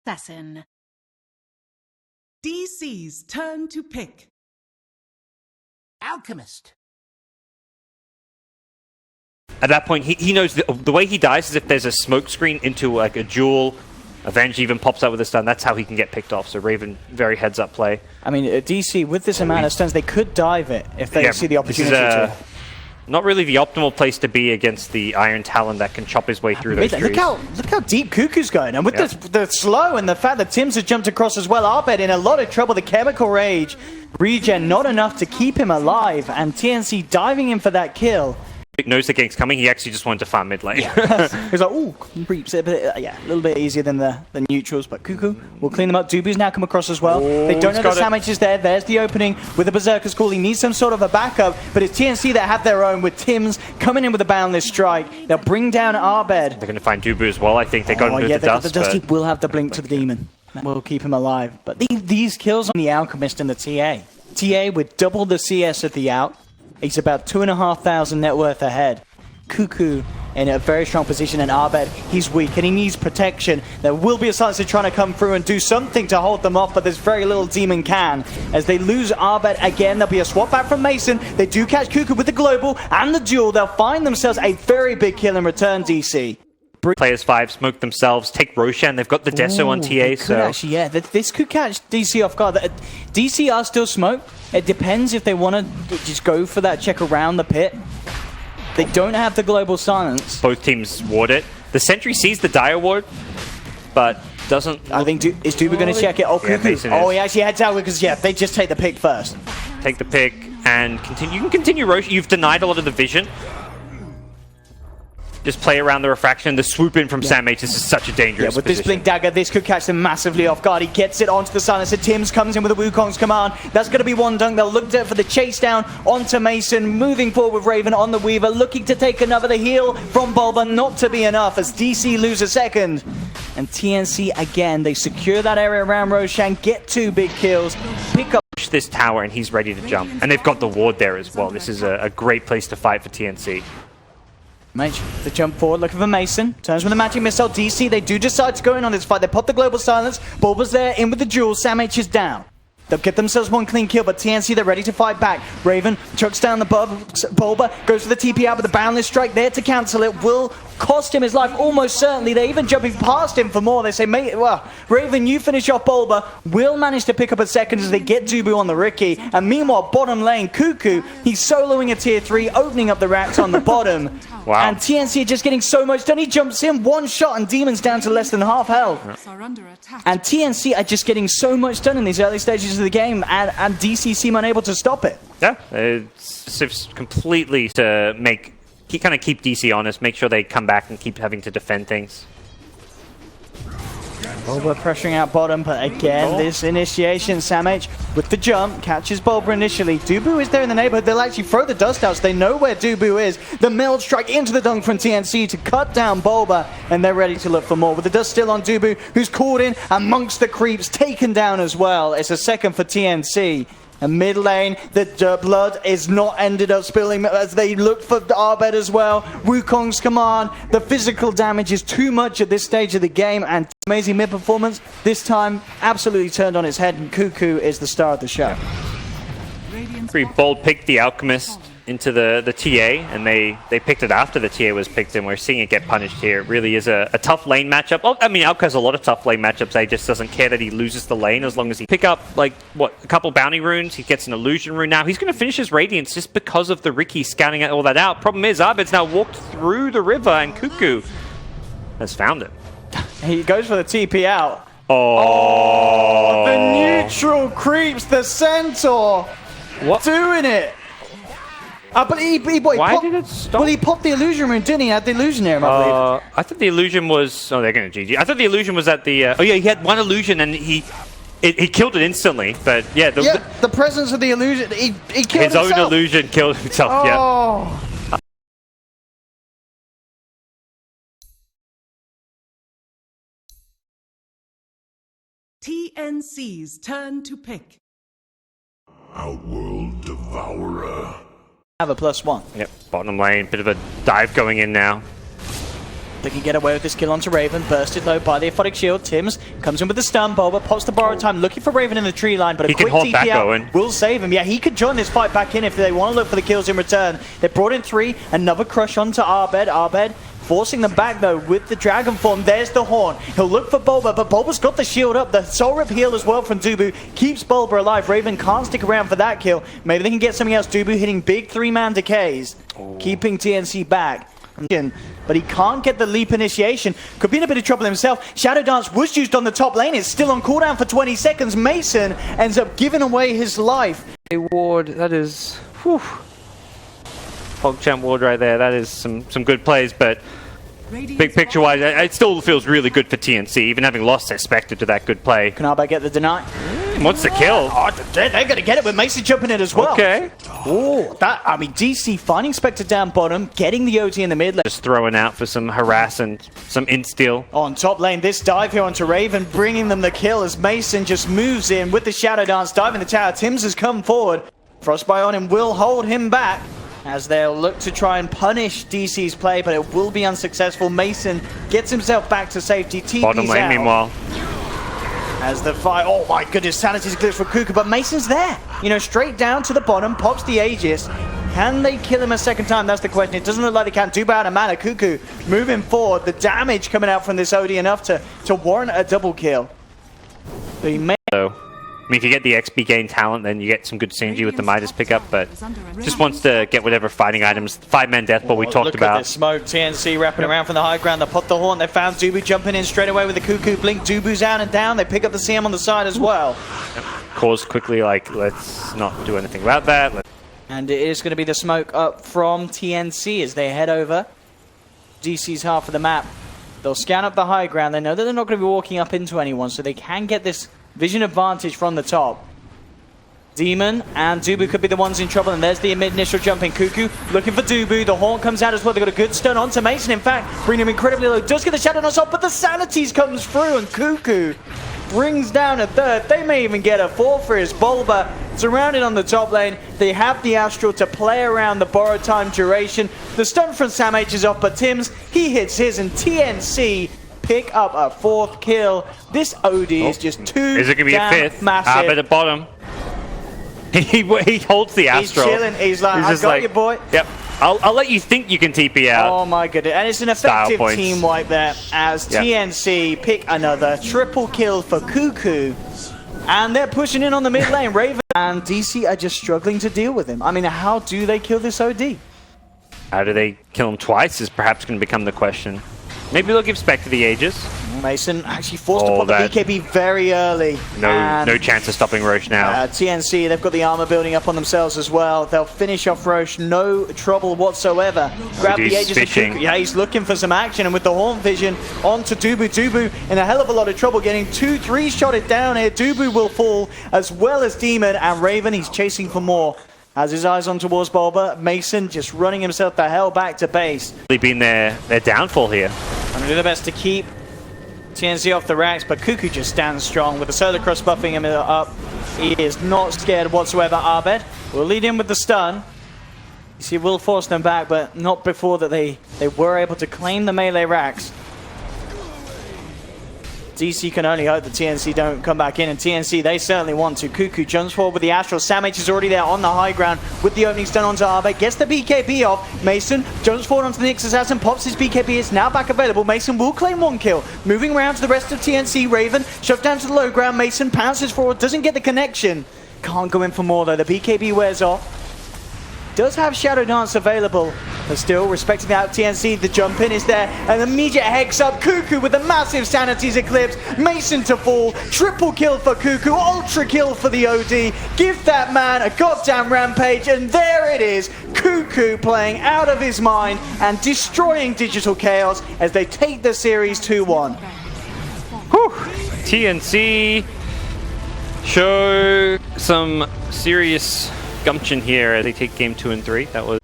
Assassin. DC's turn to pick. Alchemist. At that point, he knows the way he dies is if there's a smoke screen into like a jewel. Avenge even pops out with a stun. That's how he can get picked off. So Raven, very heads-up play. I mean, DC, with this amount of stuns, they could dive it if they see the opportunity to. Not really the optimal place to be against the Iron Talon that can chop his way through those trees. Look how deep Kuku's going. And with the slow and the fact that Tim's has jumped across as well, Arbed in a lot of trouble. The Chemical Rage regen not enough to keep him alive. And TNC diving in for that kill. Knows the gank's coming. He actually just wanted to farm mid lane. He's like, ooh, creeps it, but yeah, a little bit easier than the neutrals. But Kuku will clean them up. Dubu's now come across as well. They don't know the Sandwich is there. There's the opening with the Berserker's Call. He needs some sort of a backup, but it's TNC that have their own with Tim's coming in with a boundless strike. They'll bring down Arbed. They're going to find Dubu as well. I think they got him with the dust. The Dusty will have the blink to the demon. That will keep him alive. But these kills on the Alchemist and the TA. TA with double the CS at the out. He's about 2,500 net worth ahead. Kuku in a very strong position, and Arbed, he's weak and he needs protection. There will be a Silencer trying to come through and do something to hold them off, but there's very little Demon can. As they lose Arbed again, there'll be a swap back from Mason. They do catch Kuku with the global and the duel. They'll find themselves a very big kill in return, DC. Players 5 smoke themselves, take Roshan. They've got the Deso on TA, so actually, yeah, this could catch DC off guard. DC are still smoked. It depends if they want to just go for that check around the pit. They don't have the global silence. Both teams ward it. The Sentry sees the Dire Ward, but doesn't... I think, is Dubu going to check it? Oh, Kuku. He actually heads out because, yeah, they just take the pick first. Take the pick and continue. You can continue Roshan. You've denied a lot of the vision. Just play around the refraction. The swoop in from Sam H. This is such a dangerous with position. This Blink Dagger, this could catch them massively off guard. He gets it onto the Silencer. Tim's comes in with a Wukong's command. That's going to be one dunk. They'll look for the chase down onto Mason. Moving forward with Raven on the Weaver. Looking to take another. The heal from Bulba. Not to be enough as DC lose a second. And TNC again. They secure that area around Roshan. Get 2 big kills. Pick up this tower and he's ready to jump. And they've got the ward there as well. This is a great place to fight for TNC. Mage, the jump forward, looking for Mason. Turns with the magic missile. DC, they do decide to go in on this fight. They pop the global silence. Bulba's there, in with the jewel. Sam H is down. They'll get themselves one clean kill, but TNC, they're ready to fight back. Raven chucks down the Bulba, goes for the TP out with a boundless strike there to cancel it. Will cost him his life, almost certainly. They're even jumping past him for more. They say, mate, well, Raven, you finish off Bulba. Will manage to pick up a second as they get Dubu on the Ricky. And meanwhile, bottom lane, Kuku, he's soloing a tier 3, opening up the racks on the bottom. Wow. And TNC are just getting so much done. He jumps in, one shot, and Demon's down to less than half health. And TNC are just getting so much done in these early stages of the game, and DC seem unable to stop it. Yeah, it's completely to kind of keep DC honest, make sure they come back and keep having to defend things. Bulba pressuring out bottom, but again, this initiation, Sam H with the jump, catches Bulba initially. Dubu is there in the neighborhood. They'll actually throw the dust outs. They know where Dubu is. The meld strike into the dunk from TNC to cut down Bulba, and they're ready to look for more. With the dust still on Dubu, who's caught in amongst the creeps, taken down as well. It's a second for TNC. And mid lane, the blood is not ended up spilling as they look for Arbed as well. Wukong's command, the physical damage is too much at this stage of the game, and amazing mid performance. This time, absolutely turned on its head, and Kuku is the star of the show. Pretty bold pick, the Alchemist into the TA, and they picked it after the TA was picked, and we're seeing it get punished here. It really is a tough lane matchup. Oh, I mean, Alka has a lot of tough lane matchups. He just doesn't care that he loses the lane as long as he pick up, like, a couple bounty runes. He gets an illusion rune now. He's going to finish his Radiance just because of the Ricky scouting all that out. Problem is, Arbed's now walked through the river, and Kuku has found it. He goes for the TP out. Oh, the neutral creeps, the Centaur. What? Doing it. But why did it stop? Well, he popped the illusion rune, didn't he? He had the illusionary, I believe. I thought the illusion was... Oh, they're going to GG. I thought the illusion was at the... oh, yeah, he had one illusion and he killed it instantly. But, yeah... The presence of the illusion... He killed himself. His own illusion killed himself, yeah. TNC's turn to pick. Outworld Devourer. Have a +1. Yep, bottom lane, bit of a dive going in now. They can get away with this kill onto Raven, bursted low by the Aphotic Shield. Tims comes in with the stun, Bulba pops the borrowed time, looking for Raven in the tree line, but a quick TP out will save him. Yeah, he could join this fight back in if they want to look for the kills in return. They brought in 3, another crush onto Arbed. Arbed forcing them back though with the Dragon Form. There's the Horn. He'll look for Bulba, but Bulba's got the shield up. The Soul Rip heal as well from Dubu keeps Bulba alive. Raven can't stick around for that kill. Maybe they can get something else. Dubu hitting big 3-man decays, keeping TNC back. But he can't get the leap initiation. Could be in a bit of trouble himself. Shadow Dance was used on the top lane. It's still on cooldown for 20 seconds. Mason ends up giving away his life. A ward, that is... Whew. PogChamp ward right there. That is some good plays, but big picture-wise, it still feels really good for TNC, even having lost their Spectre to that good play. Can Arbed get the deny? What's the kill? Oh, they're going to get it with Mason jumping in as well. Okay. Oh, I mean, DC finding Spectre down bottom, getting the OT in the mid lane. Just throwing out for some harass and some insta-steal. On top lane, this dive here onto Raven, bringing them the kill as Mason just moves in with the Shadow Dance, diving the tower. Tims has come forward. Frostbite on him will hold him back as they'll look to try and punish DC's play, but it will be unsuccessful. Mason gets himself back to safety. TP's bottom lane, out. meanwhile. As the fight, oh my goodness, Sanity's glitch for Kuku, but Mason's there. You know, straight down to the bottom, pops the Aegis. Can they kill him a second time? That's the question. It doesn't look like they can. Too out of mana. Kuku moving forward. The damage coming out from this OD enough to warrant a double kill. But he may... I mean, if you get the XP gain talent, then you get some good synergy with the Midas pickup, but just wants to get whatever fighting items, 5-man death, what we talked about. Look at the smoke, TNC wrapping around from the high ground. They put the Horn, they found Dubu jumping in straight away with the Kuku blink. Dubu's out and down, they pick up the CM on the side as well. Cause quickly, like, let's not do anything about that. And it is going to be the smoke up from TNC as they head over DC's half of the map. They'll scan up the high ground, they know that they're not going to be walking up into anyone, so they can get this vision advantage from the top. Demon and Dubu could be the ones in trouble, and there's the initial jumping. Kuku looking for Dubu. The Horn comes out as well. They've got a good stun onto Mason. In fact, bring him incredibly low. Does get the Shadow Dance off, but the Sanities comes through, and Kuku brings down a third. They may even get a 4 for his Bulba. Surrounded on the top lane. They have the Astral to play around the borrowed time duration. The stun from Sam H is off, but Tims, he hits his, and TNC pick up a 4th kill. This OD is just too Is it going to be a 5th? Massive. At the bottom. He holds the Astral. He's chilling. He's like, I got you, boy. Yep. I'll let you think you can TP out. Oh my goodness. And it's an effective team wipe there as TNC pick another triple kill for Kuku. And they're pushing in on the mid lane. Raven and DC are just struggling to deal with him. I mean, how do they kill this OD? How do they kill him twice is perhaps going to become the question. Maybe they'll give Spectre the Aegis. Mason actually forced to put the BKB very early. No chance of stopping Roche now. TNC, they've got the armor building up on themselves as well. They'll finish off Roche, no trouble whatsoever. Grab the Aegis of Kuku. Yeah, he's looking for some action, and with the Horn Vision onto Dubu. Dubu in a hell of a lot of trouble, getting 2-3 shotted down here. Dubu will fall, as well as Demon, and Raven, he's chasing for more. Has his eyes on towards Bulba. Mason just running himself the hell back to base. They've been their downfall here. I'm going to do the best to keep TNC off the racks, but Kuku just stands strong with the Solar Cross buffing him up. He is not scared whatsoever. Arbed will lead in with the stun. You see, will force them back, but not before that they were able to claim the melee racks. DC can only hope that TNC don't come back in, and TNC, they certainly want to. Kuku jumps forward with the Astral. Sam H is already there on the high ground with the opening stun onto Arbed. Gets the BKB off. Mason jumps forward onto the Nyx Assassin, pops his BKB. It's now back available. Mason will claim 1 kill. Moving around to the rest of TNC. Raven shoved down to the low ground. Mason pounces forward, doesn't get the connection. Can't go in for more though. The BKB wears off. Does have Shadow Dance available, but still respecting that TNC, the jump in is there, and immediate hex up. Kuku with the massive Sanity's Eclipse. Mason to fall, triple kill for Kuku, ultra kill for the OD. Give that man a goddamn rampage, and there it is. Kuku playing out of his mind and destroying Digital Chaos as they take the series 2-1. TNC show some serious gumption here as they take game 2 and 3. That was